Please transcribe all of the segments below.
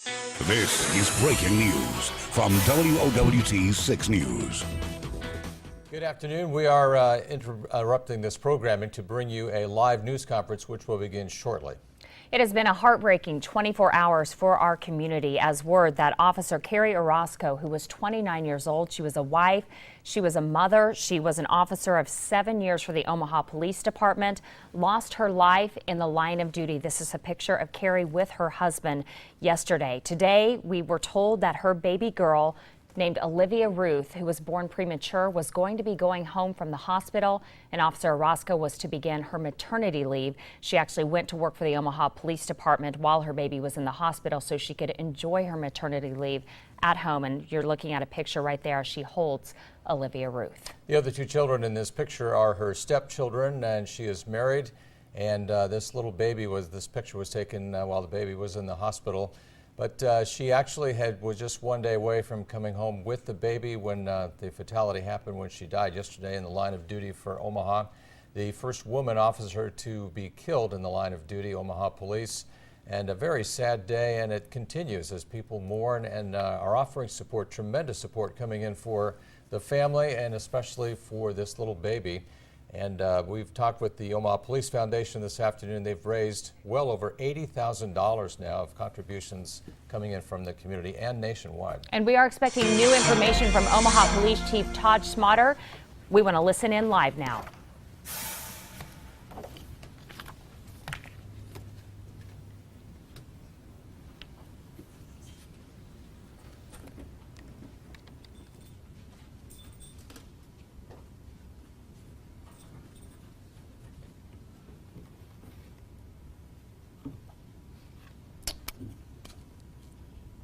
This is breaking news from WOWT 6 News. Good afternoon. We are interrupting this programming to bring you a live news conference which will begin shortly. It has been a heartbreaking 24 hours for our community as word that Officer Carrie Orozco, who was 29 years old, she was a wife, she was a mother, she was an officer of 7 years for the Omaha Police Department, lost her life in the line of duty. This is a picture of Carrie with her husband yesterday. Today, we were told that her baby girl, named Olivia Ruth, who was born premature, was going to be going home from the hospital, and Officer Orozco was to begin her maternity leave. She actually went to work for the Omaha Police Department while her baby was in the hospital so she could enjoy her maternity leave at home. And you're looking at a picture right there. She holds Olivia Ruth. The other two children in this picture are her stepchildren, and she is married. And this picture was taken while the baby was in the hospital. But she actually was just 1 day away from coming home with the baby when the fatality happened, when she died yesterday in the line of duty for Omaha. The first woman officer to be killed in the line of duty, Omaha Police. And a very sad day, and it continues as people mourn and are offering support, tremendous support coming in for the family and especially for this little baby. And we've talked with the Omaha Police Foundation this afternoon. They've raised well over $80,000 now of contributions coming in from the community and nationwide. And we are expecting new information from Omaha Police Chief Todd Smotter. We want to listen in live now.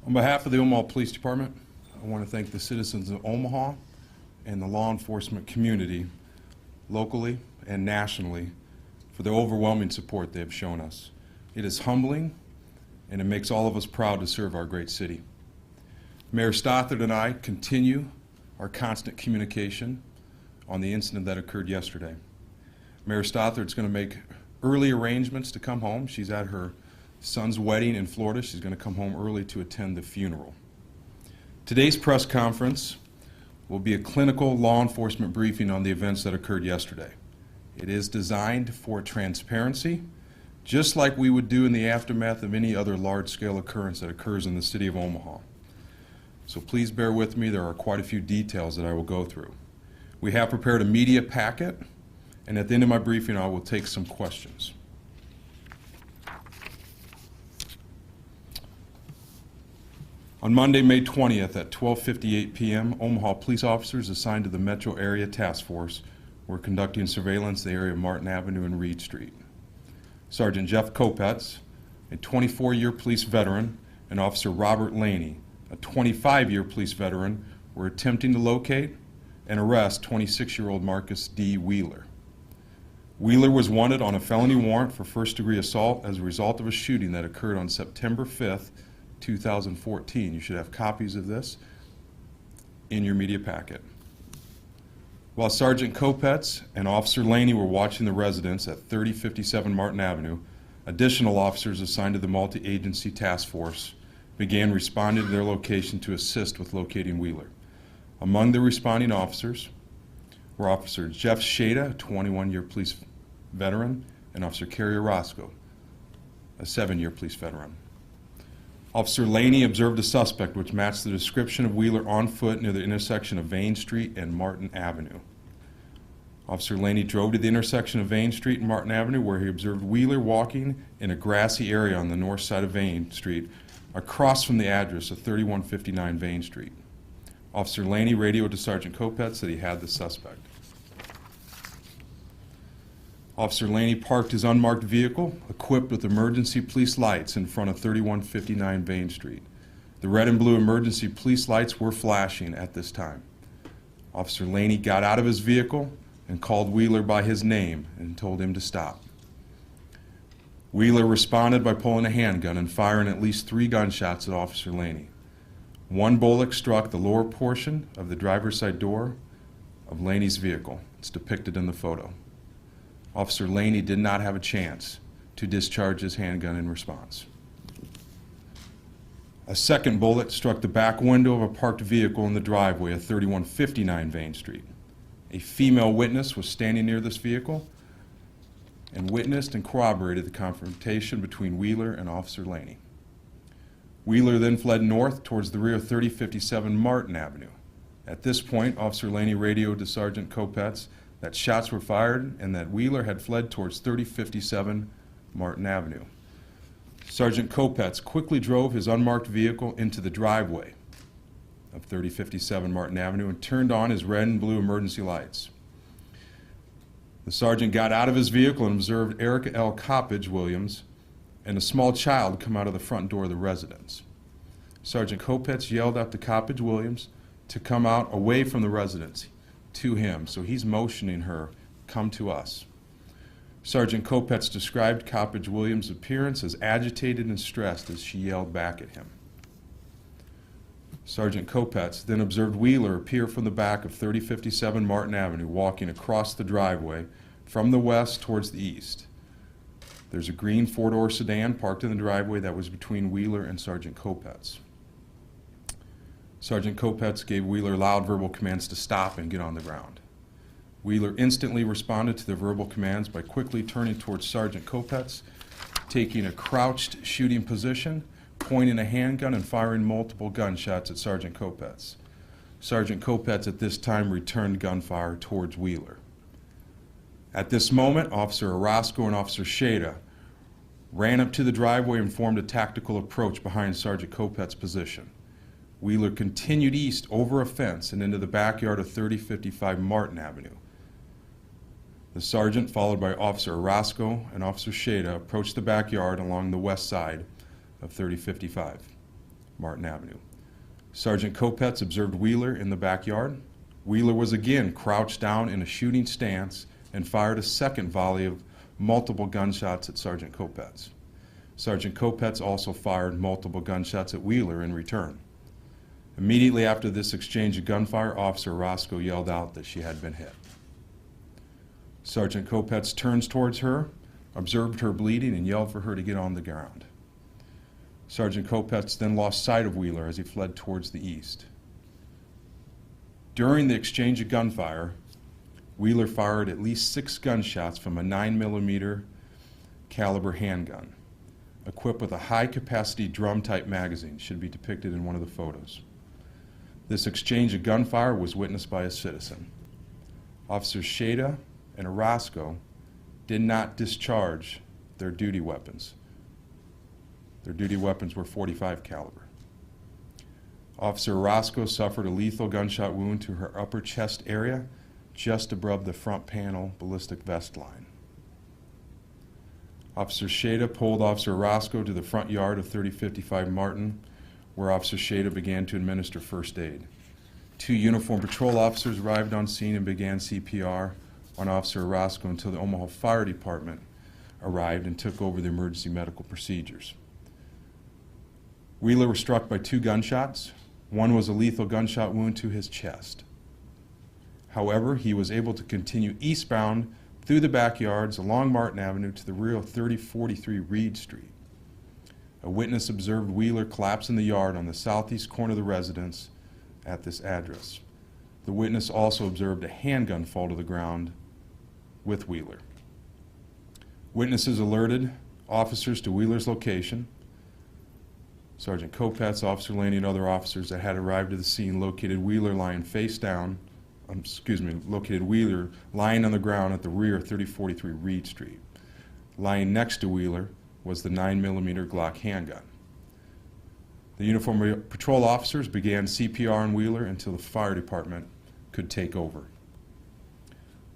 On behalf of the Omaha Police Department, I want to thank the citizens of Omaha and the law enforcement community, locally and nationally, for the overwhelming support they have shown us. It is humbling, and it makes all of us proud to serve our great city. Mayor Stothert and I continue our constant communication on the incident that occurred yesterday. Mayor Stothert's going to make early arrangements to come home. She's at her son's wedding in Florida. She's going to come home early to attend the funeral. Today's press conference will be a clinical law enforcement briefing on the events that occurred yesterday. It is designed for transparency, just like we would do in the aftermath of any other large-scale occurrence that occurs in the city of Omaha. So please bear with me. There are quite a few details that I will go through. We have prepared a media packet, and at the end of my briefing, I will take some questions. On Monday, May 20th at 12:58 p.m., Omaha police officers assigned to the Metro Area Task Force were conducting surveillance in the area of Martin Avenue and Reed Street. Sergeant Jeff Kopetz, a 24-year police veteran, and Officer Robert Laney, a 25-year police veteran, were attempting to locate and arrest 26-year-old Marcus D. Wheeler. Wheeler was wanted on a felony warrant for first-degree assault as a result of a shooting that occurred on September 5th, 2014. You should have copies of this in your media packet. While Sergeant Kopetz and Officer Laney were watching the residence at 3057 Martin Avenue, additional officers assigned to the multi-agency task force began responding to their location to assist with locating Wheeler. Among the responding officers were Officer Jeff Shada, a 21-year police veteran, and Officer Carrie Orozco, a 7-year police veteran. Officer Laney observed a suspect which matched the description of Wheeler on foot near the intersection of Vane Street and Martin Avenue. Officer Laney drove to the intersection of Vane Street and Martin Avenue where he observed Wheeler walking in a grassy area on the north side of Vane Street across from the address of 3159 Vane Street. Officer Laney radioed to Sergeant Kopetz that he had the suspect. Officer Laney parked his unmarked vehicle, equipped with emergency police lights, in front of 3159 Vane Street. The red and blue emergency police lights were flashing at this time. Officer Laney got out of his vehicle and called Wheeler by his name and told him to stop. Wheeler responded by pulling a handgun and firing at least 3 gunshots at Officer Laney. One bullet struck the lower portion of the driver's side door of Laney's vehicle. It's depicted in the photo. Officer Laney did not have a chance to discharge his handgun in response. A second bullet struck the back window of a parked vehicle in the driveway at 3159 Vane Street. A female witness was standing near this vehicle and witnessed and corroborated the confrontation between Wheeler and Officer Laney. Wheeler then fled north towards the rear of 3057 Martin Avenue. At this point, Officer Laney radioed to Sergeant Kopetz that shots were fired and that Wheeler had fled towards 3057 Martin Avenue. Sergeant Kopetz quickly drove his unmarked vehicle into the driveway of 3057 Martin Avenue and turned on his red and blue emergency lights. The sergeant got out of his vehicle and observed Erica L. Coppage Williams and a small child come out of the front door of the residence. Sergeant Kopetz yelled out to Coppage Williams to come out away from the residence to him, so he's motioning her, come to us. Sergeant Kopetz described Coppage Williams' appearance as agitated and stressed as she yelled back at him. Sergeant Kopetz then observed Wheeler appear from the back of 3057 Martin Avenue, walking across the driveway from the west towards the east. There's a green four-door sedan parked in the driveway that was between Wheeler and Sergeant Kopetz. Sergeant Kopetz gave Wheeler loud verbal commands to stop and get on the ground. Wheeler instantly responded to the verbal commands by quickly turning towards Sergeant Kopetz, taking a crouched shooting position, pointing a handgun and firing multiple gunshots at Sergeant Kopetz. Sergeant Kopetz at this time returned gunfire towards Wheeler. At this moment, Officer Orozco and Officer Shada ran up to the driveway and formed a tactical approach behind Sergeant Kopetz's position. Wheeler continued east over a fence and into the backyard of 3055 Martin Avenue. The sergeant, followed by Officer Orozco and Officer Shada, approached the backyard along the west side of 3055 Martin Avenue. Sergeant Kopetz observed Wheeler in the backyard. Wheeler was again crouched down in a shooting stance and fired a second volley of multiple gunshots at Sergeant Kopetz. Sergeant Kopetz also fired multiple gunshots at Wheeler in return. Immediately after this exchange of gunfire, Officer Orozco yelled out that she had been hit. Sergeant Kopetz turns towards her, observed her bleeding, and yelled for her to get on the ground. Sergeant Kopetz then lost sight of Wheeler as he fled towards the east. During the exchange of gunfire, Wheeler fired at least 6 gunshots from a 9mm caliber handgun, equipped with a high-capacity drum-type magazine, should be depicted in one of the photos. This exchange of gunfire was witnessed by a citizen. Officers Shada and Orozco did not discharge their duty weapons. Their duty weapons were .45 caliber. Officer Orozco suffered a lethal gunshot wound to her upper chest area, just above the front panel ballistic vest line. Officer Shada pulled Officer Orozco to the front yard of 3055 Martin, where Officer Shada began to administer first aid. 2 uniformed patrol officers arrived on scene and began CPR on Officer Orozco until the Omaha Fire Department arrived and took over the emergency medical procedures. Wheeler was struck by 2 gunshots. One was a lethal gunshot wound to his chest. However, he was able to continue eastbound through the backyards along Martin Avenue to the rear of 3043 Reed Street. A witness observed Wheeler collapse in the yard on the southeast corner of the residence at this address. The witness also observed a handgun fall to the ground with Wheeler. Witnesses alerted officers to Wheeler's location. Sergeant Kopetz, Officer Laney, and other officers that had arrived at the scene located Wheeler lying Wheeler lying on the ground at the rear of 3043 Reed Street. Lying next to Wheeler was the 9mm Glock handgun. The uniformed patrol officers began CPR on Wheeler until the fire department could take over.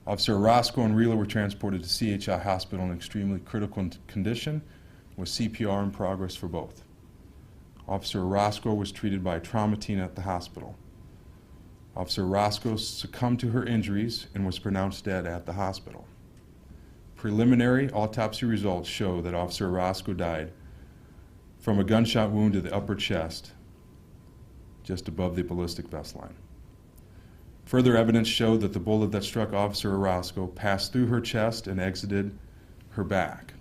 Officer Orozco and Wheeler were transported to CHI Hospital in extremely critical condition, with CPR in progress for both. Officer Orozco was treated by a trauma team at the hospital. Officer Orozco succumbed to her injuries and was pronounced dead at the hospital. Preliminary autopsy results show that Officer Orozco died from a gunshot wound to the upper chest, just above the ballistic vest line. Further evidence showed that the bullet that struck Officer Orozco passed through her chest and exited her back.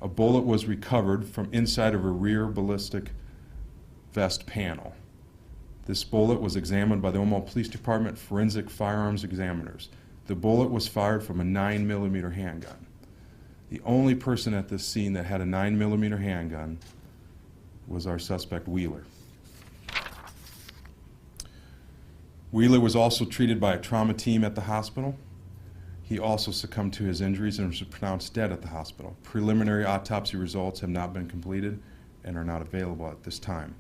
A bullet was recovered from inside of her rear ballistic vest panel. This bullet was examined by the Omaha Police Department forensic firearms examiners. The bullet was fired from a 9mm handgun. The only person at this scene that had a 9mm handgun was our suspect, Wheeler. Wheeler was also treated by a trauma team at the hospital. He also succumbed to his injuries and was pronounced dead at the hospital. Preliminary autopsy results have not been completed and are not available at this time.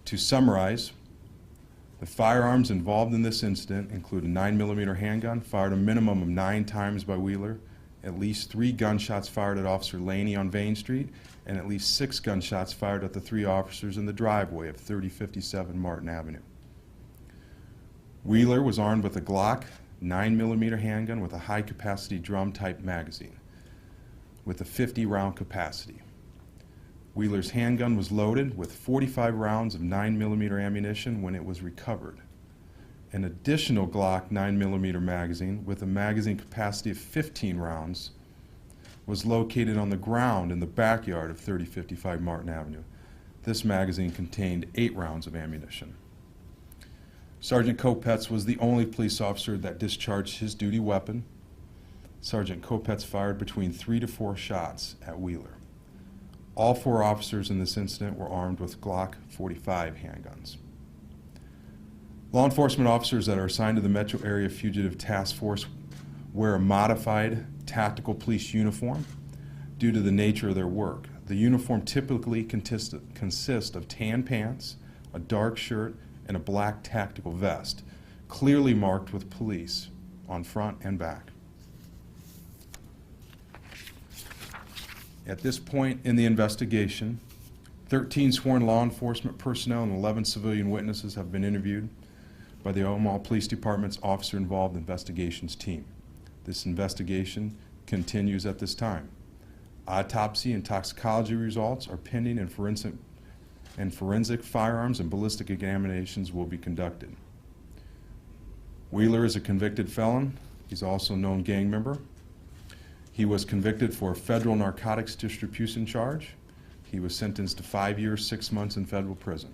To summarize, the firearms involved in this incident include a 9mm handgun fired a minimum of 9 times by Wheeler, at least 3 gunshots fired at Officer Laney on Vane Street, and at least 6 gunshots fired at the 3 officers in the driveway of 3057 Martin Avenue. Wheeler was armed with a Glock 9mm handgun with a high-capacity drum-type magazine with a 50-round capacity. Wheeler's handgun was loaded with 45 rounds of 9mm ammunition when it was recovered. An additional Glock 9mm magazine with a magazine capacity of 15 rounds was located on the ground in the backyard of 3055 Martin Avenue. This magazine contained 8 rounds of ammunition. Sergeant Kopetz was the only police officer that discharged his duty weapon. Sergeant Kopetz fired between 3 to 4 shots at Wheeler. All 4 officers in this incident were armed with Glock 45 handguns. Law enforcement officers that are assigned to the Metro Area Fugitive Task Force wear a modified tactical police uniform due to the nature of their work. The uniform typically consists of tan pants, a dark shirt, and a black tactical vest, clearly marked with police on front and back. At this point in the investigation, 13 sworn law enforcement personnel and 11 civilian witnesses have been interviewed by the Omaha Police Department's Officer-Involved Investigations team. This investigation continues at this time. Autopsy and toxicology results are pending, and forensic firearms and ballistic examinations will be conducted. Wheeler is a convicted felon. He's also a known gang member. He was convicted for a federal narcotics distribution charge. He was sentenced to 5 years, 6 months in federal prison.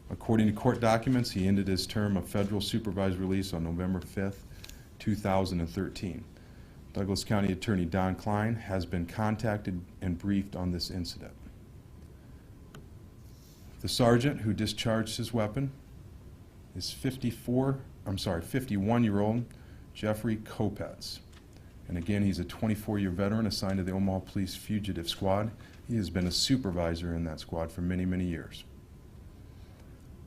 According to court documents, he ended his term of federal supervised release on November 5th, 2013. Douglas County Attorney Don Klein has been contacted and briefed on this incident. The sergeant who discharged his weapon is 51-year-old Jeffrey Kopetz. And again, he's a 24-year veteran assigned to the Omaha Police Fugitive Squad. He has been a supervisor in that squad for many, many years.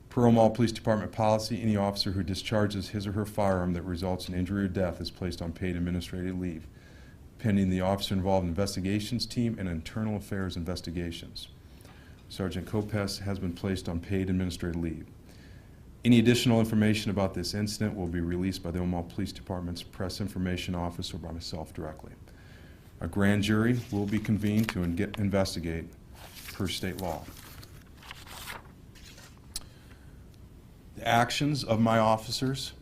Per Omaha Police Department policy, any officer who discharges his or her firearm that results in injury or death is placed on paid administrative leave, pending the officer-involved investigations team and internal affairs investigations. Sergeant Kopetz has been placed on paid administrative leave. Any additional information about this incident will be released by the Omaha Police Department's Press Information Office or by myself directly. A grand jury will be convened to investigate per state law. The actions of my officers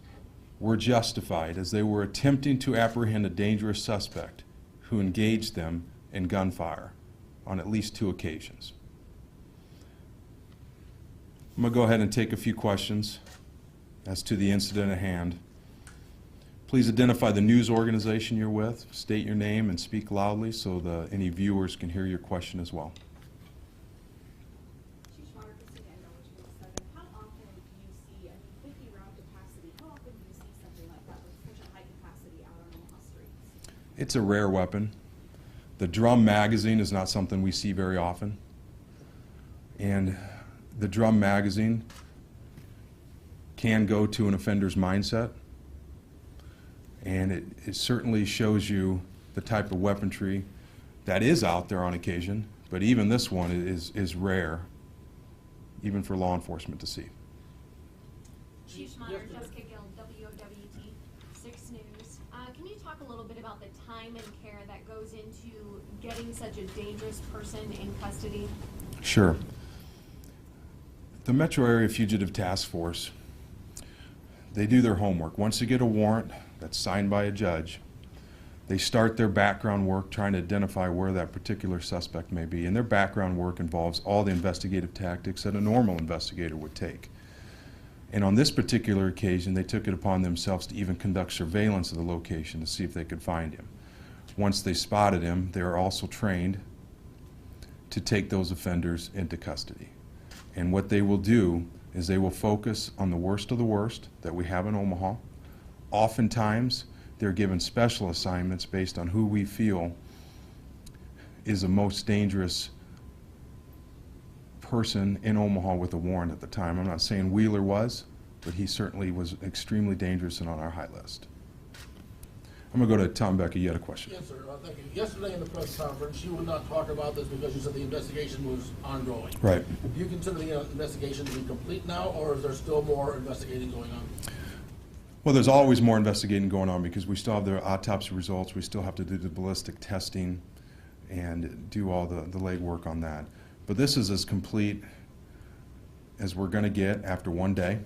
were justified as they were attempting to apprehend a dangerous suspect who engaged them in gunfire on at least 2 occasions. I'm going to go ahead and take a few questions as to the incident at hand. Please identify the news organization you're with, state your name, and speak loudly so any viewers can hear your question as well. How often do you see, 50-round capacity, how often do you see something like that with such a high capacity out on Omaha streets? It's a rare weapon. The drum magazine is not something we see very often. And the drum magazine can go to an offender's mindset, and it certainly shows you the type of weaponry that is out there on occasion, but even this one is rare, even for law enforcement to see. Chief Meyer, Jessica Gill, WOWT 6 News. Can you talk a little bit about the time and care that goes into getting such a dangerous person in custody? Sure. The Metro Area Fugitive Task Force, they do their homework. Once you get a warrant that's signed by a judge, They start their background work trying to identify where that particular suspect may be, and their background work involves all the investigative tactics that a normal investigator would take. And on this particular occasion, they took it upon themselves to even conduct surveillance of the location to see if they could find him. Once they spotted him, they are also trained to take those offenders into custody. And what they will do is they will focus on the worst of the worst that we have in Omaha. Oftentimes, they're given special assignments based on who we feel is the most dangerous person in Omaha with a warrant at the time. I'm not saying Wheeler was, but he certainly was extremely dangerous and on our high list. I'm going to go to Tom Becker. You had a question. Yes, sir. Thank you. Yesterday in the press conference, you would not talk about this because you said the investigation was ongoing. Right. Do you consider the investigation to be complete now, or is there still more investigating going on? Well, there's always more investigating going on because we still have the autopsy results. We still have to do the ballistic testing and do all the legwork on that. But this is as complete as we're going to get after one day.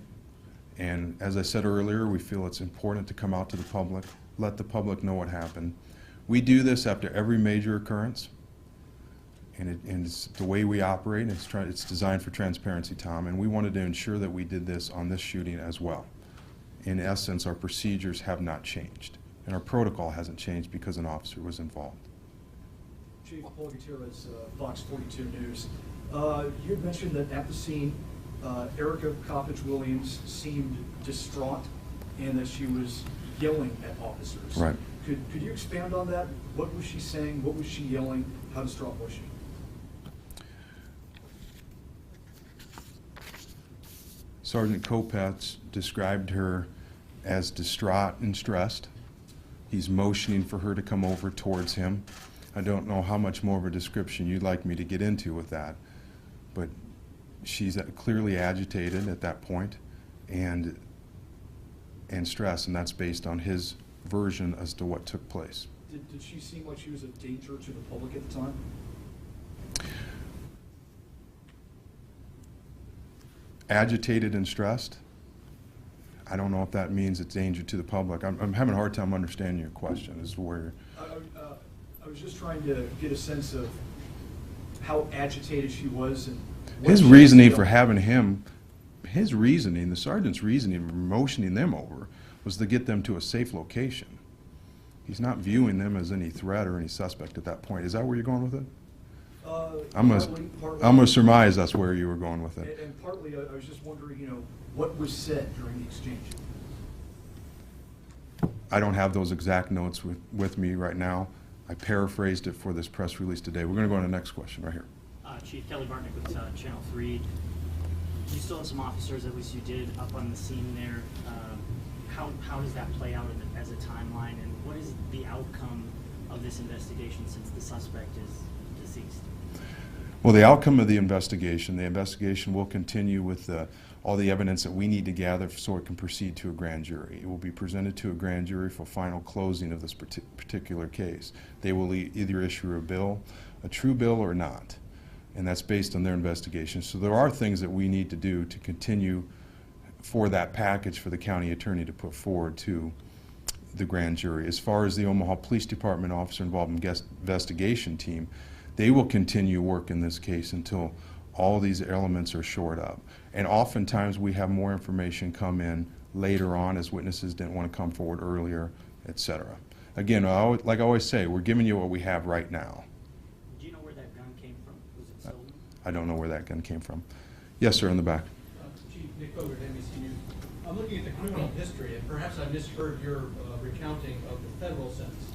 And as I said earlier, we feel it's important to come out to the public, let the public know what happened. We do this after every major occurrence, and it's the way we operate. It's designed for transparency, Tom, and we wanted to ensure that we did this on this shooting as well. In essence, our procedures have not changed, and our protocol hasn't changed because an officer was involved. Chief Paul Gutierrez, Fox 42 News. You had mentioned that at the scene, Erica Coppedge-Williams seemed distraught and that she was yelling at officers. Right. Could you expand on that? What was she saying? What was she yelling? How distraught was she? Sergeant Kopetz described her as distraught and stressed. He's motioning for her to come over towards him. I don't know how much more of a description you'd like me to get into with that, but she's clearly agitated at that point and stressed, and that's based on his version as to what took place. Did she seem like she was a danger to the public at the time? Agitated and stressed? I don't know if that means it's danger to the public. I'm having a hard time understanding your question as to where. I was just trying to get a sense of how agitated she was and his reasoning for having him, his reasoning, the sergeant's reasoning for motioning them over was to get them to a safe location. He's not viewing them as any threat or any suspect at that point. Is that where you're going with it? I'm gonna surmise that's where you were going with it. And partly, I was just wondering, what was said during the exchange? I don't have those exact notes with me right now. I paraphrased it for this press release today. We're going to go on to the next question right here. Chief Kelly Bartnick with Channel 3. You still have some officers, at least you did, up on the scene there. How does that play out as a timeline, and what is the outcome of this investigation since the suspect is deceased? Well, the outcome of the investigation will continue with all the evidence that we need to gather so it can proceed to a grand jury. It will be presented to a grand jury for final closing of this particular case. They will either issue a bill, a true bill or not, and that's based on their investigation. So there are things that we need to do to continue for that package for the county attorney to put forward to the grand jury. As far as the Omaha Police Department officer involved in investigation team, they will continue work in this case until all these elements are shored up. And oftentimes we have more information come in later on as witnesses didn't want to come forward earlier, etc. Again, like I always say, we're giving you what we have right now. Do you know where that gun came from? Was it stolen? I don't know where that gun came from. Yes, sir, in the back. Chief Nick Bogert, NBC News. I'm looking at the criminal history, and perhaps I misheard your recounting of the federal sentence.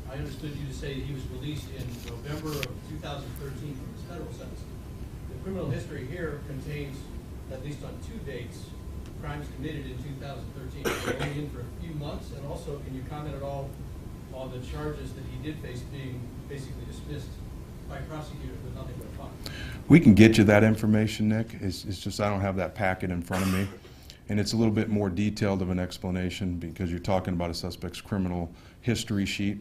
I understood you to say he was released in November of 2013 from his federal sentence. The criminal history here contains, at least on 2 dates, crimes committed in 2013. Only in for a few months, and also, can you comment at all on the charges that he did face being basically dismissed by prosecutors with nothing but a fine? We can get you that information, Nick. It's just I don't have that packet in front of me. And it's a little bit more detailed of an explanation because you're talking about a suspect's criminal history sheet.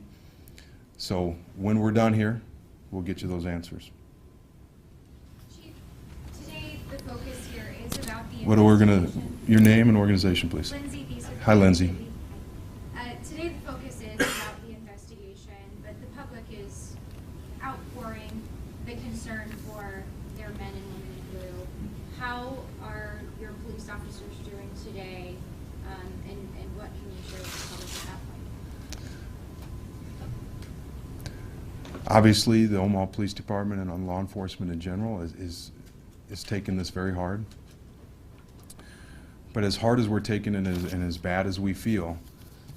So when we're done here, we'll get you those answers. Chief, today the focus here is about the Your name and organization, please. Lindsay Visa. Hi, Lindsay. Today the focus is about the investigation officers during today, and what can you share with the public at that point? Obviously, the Omaha Police Department and law enforcement in general is taking this very hard. But as hard as we're taking it and as bad as we feel,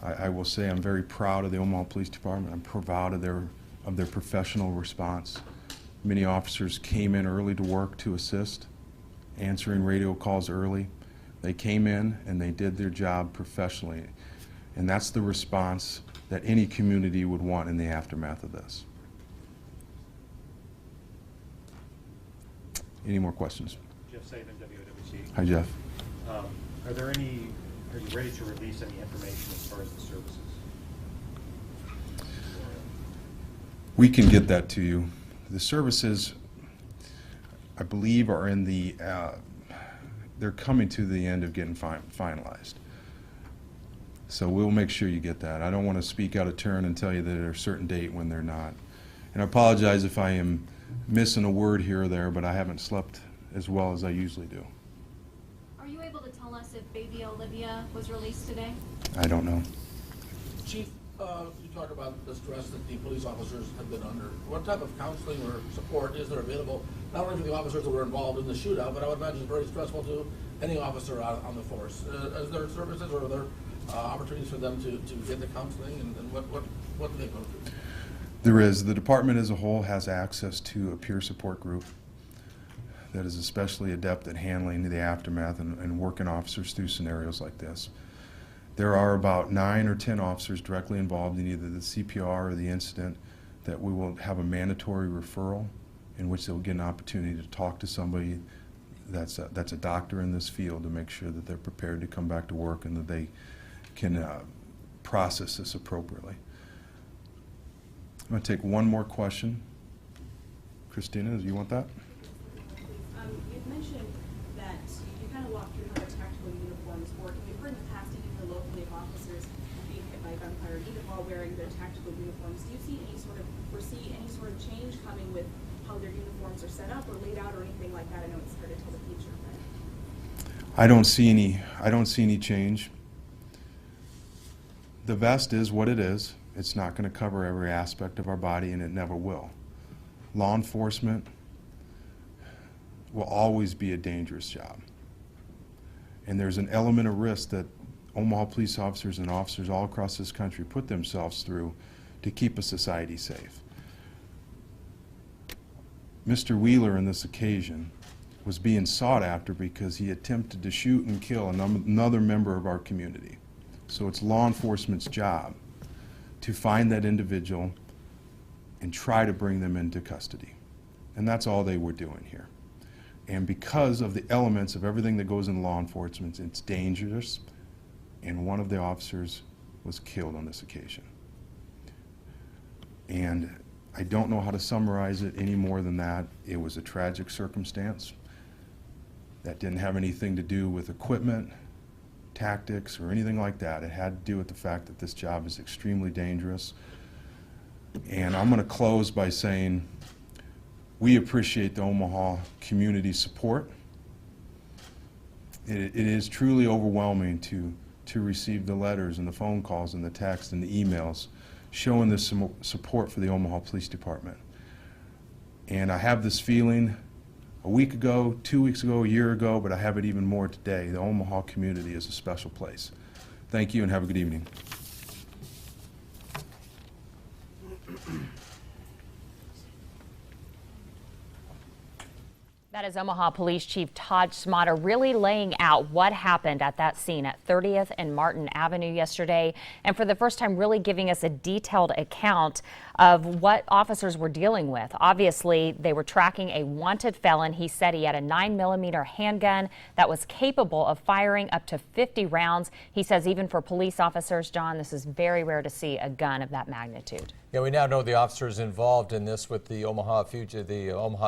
I will say I'm very proud of the Omaha Police Department. I'm proud of their professional response. Many officers came in early to work to assist, answering radio calls early. They came in and they did their job professionally. And that's the response that any community would want in the aftermath of this. Any more questions? Jeff Saban, WOWT. Hi, Jeff. Are you ready to release any information as far as the services? We can get that to you. The services, I believe, are in the, they're coming to the end of getting finalized. So we'll make sure you get that. I don't want to speak out of turn and tell you that there's a certain date when they're not. And I apologize if I am missing a word here or there, but I haven't slept as well as I usually do. Are you able to tell us if baby Olivia was released today? I don't know. Chief, you talk about the stress that the police officers have been under. What type of counseling or support is there available, not only for the officers that were involved in the shootout, but I would imagine it's very stressful to any officer on the force. Is there services or are there opportunities for them to get the counseling, and what do they go through? There is. The department as a whole has access to a peer support group that is especially adept at handling the aftermath and working officers through scenarios like this. There are about 9 or 10 officers directly involved in either the CPR or the incident that we will have a mandatory referral in which they'll get an opportunity to talk to somebody that's a doctor in this field to make sure that they're prepared to come back to work and that they can process this appropriately. I'm going to take one more question. Christina, do you want that? You've mentioned that you kind of walked through how the tactical uniforms work, and we've heard in the past, even for locally, of officers being hit by gunfire, even while wearing their tactical uniforms. Do you foresee any sort of change coming with how their uniforms are set up or laid out or anything like that? I know it's hard to tell the future, but I don't see any change. The vest is what it is. It's not going to cover every aspect of our body, and it never will. Law enforcement will always be a dangerous job. And there's an element of risk that Omaha police officers and officers all across this country put themselves through to keep a society safe. Mr. Wheeler on this occasion was being sought after because he attempted to shoot and kill another member of our community. So it's law enforcement's job to find that individual and try to bring them into custody. And that's all they were doing here. And because of the elements of everything that goes in law enforcement, it's dangerous, and one of the officers was killed on this occasion. And I don't know how to summarize it any more than that. It was a tragic circumstance that didn't have anything to do with equipment, tactics, or anything like that. It had to do with the fact that this job is extremely dangerous. And I'm going to close by saying we appreciate the Omaha community support. It is truly overwhelming to receive the letters and the phone calls and the texts and the emails showing this support for the Omaha Police Department. And I have this feeling a week ago, 2 weeks ago, a year ago, but I have it even more today. The Omaha community is a special place. Thank you and have a good evening. That is Omaha Police Chief Todd Smatter really laying out what happened at that scene at 30th and Martin Avenue yesterday, and for the first time really giving us a detailed account of what officers were dealing with. Obviously, they were tracking a wanted felon. He said he had a 9mm handgun that was capable of firing up to 50 rounds. He says even for police officers, John, this is very rare to see a gun of that magnitude. Yeah, we now know the officers involved in this with the Omaha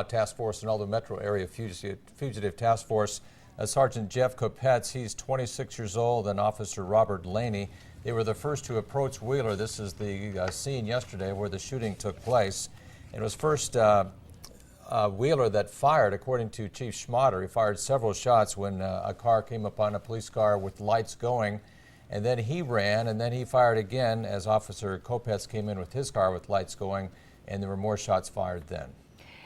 Task Force and all the metro area fugitive task force. Sergeant Jeff Kopetz, he's 26 years old, and Officer Robert Laney. They were the first to approach Wheeler. This is the scene yesterday where the shooting took place. It was first Wheeler that fired, according to Chief Schmatter. He fired several shots when a car came upon a police car with lights going, and then he ran, and then he fired again as Officer Kopetz came in with his car with lights going, and there were more shots fired then.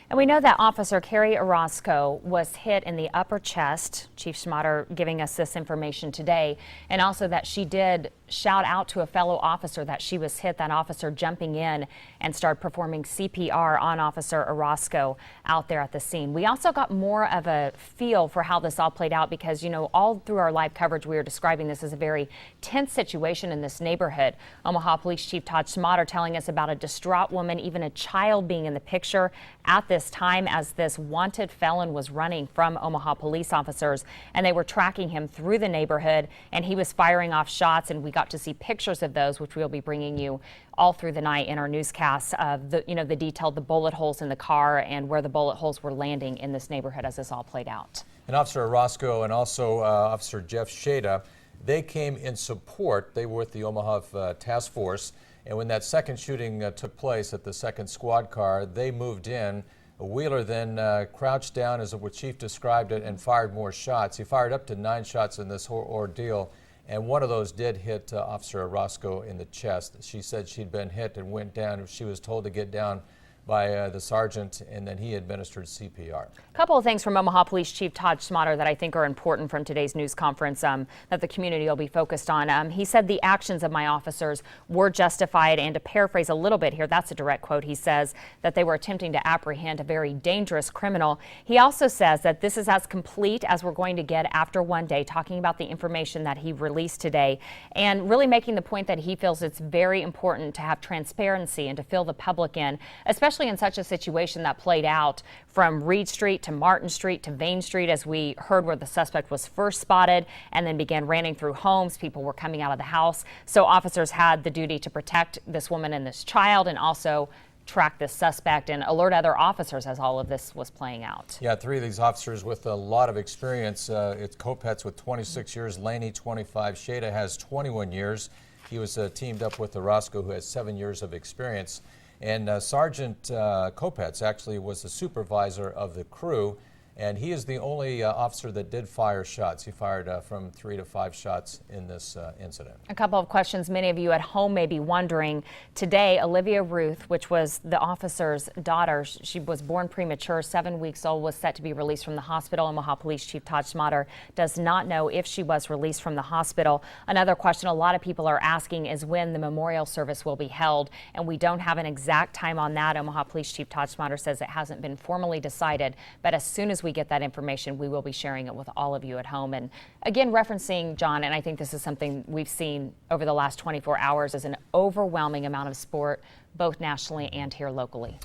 And we know that Officer Carrie Orozco was hit in the upper chest. Chief Schmatter giving us this information today, and also that she did shout out to a fellow officer that she was hit, that officer jumping in and started performing CPR on Officer Orozco out there at the scene. We also got more of a feel for how this all played out because, you know, all through our live coverage we were describing this as a very tense situation in this neighborhood. Omaha Police Chief Todd Schmatter telling us about a distraught woman, even a child being in the picture at this time as this wanted felon was running from Omaha police officers, and they were tracking him through the neighborhood, and he was firing off shots, and we got to see pictures of those, which we'll be bringing you all through the night in our newscasts of the, the detail, the bullet holes in the car and where the bullet holes were landing in this neighborhood as this all played out. And Officer Orozco and also Officer Jeff Shada, they came in support. They were with the Omaha Task Force, and when that second shooting took place at the second squad car, they moved in. Wheeler then crouched down, as the chief described it, and fired more shots. He fired up to 9 shots in this whole ordeal, and one of those did hit Officer Orozco in the chest. She said she'd been hit and went down. She was told to get down by the sergeant, and then he administered CPR. A couple of things from Omaha Police Chief Todd Schmatter that I think are important from today's news conference that the community will be focused on. He said the actions of my officers were justified, and to paraphrase a little bit here, that's a direct quote, he says that they were attempting to apprehend a very dangerous criminal. He also says that this is as complete as we're going to get after one day, talking about the information that he released today, and really making the point that he feels it's very important to have transparency and to fill the public in, especially in such a situation that played out from Reed Street to Martin Street to Vane Street, as we heard where the suspect was first spotted and then began running through homes. People were coming out of the house. So officers had the duty to protect this woman and this child and also track this suspect and alert other officers as all of this was playing out. Yeah, 3 of these officers with a lot of experience. It's Kopetz with 26 years, Laney 25, Shada has 21 years. He was teamed up with Orozco, who has 7 years of experience. And Sergeant Kopetz actually was the supervisor of the crew, and he is the only officer that did fire shots. He fired from 3 to 5 shots in this incident. A couple of questions many of you at home may be wondering. Today, Olivia Ruth, which was the officer's daughter, she was born premature, 7 weeks old, was set to be released from the hospital. Omaha Police Chief Todd Schmatter does not know if she was released from the hospital. Another question a lot of people are asking is when the memorial service will be held, and we don't have an exact time on that. Omaha Police Chief Todd Schmatter says it hasn't been formally decided, but as soon as we get that information, we will be sharing it with all of you at home. And again, referencing John, and I think this is something we've seen over the last 24 hours, is an overwhelming amount of support, both nationally and here locally.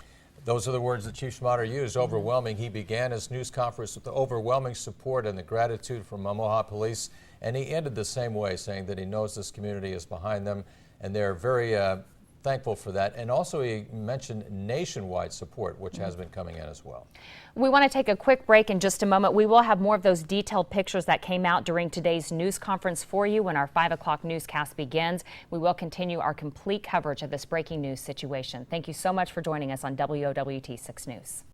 Those are the words that Chief Schmatter used, overwhelming. He began his news conference with the overwhelming support and the gratitude from Omaha Police, and he ended the same way, saying that he knows this community is behind them, and they're very thankful for that. And also he mentioned nationwide support, which has been coming in as well. We want to take a quick break in just a moment. We will have more of those detailed pictures that came out during today's news conference for you when our 5 o'clock newscast begins. We will continue our complete coverage of this breaking news situation. Thank you so much for joining us on WOWT 6 News.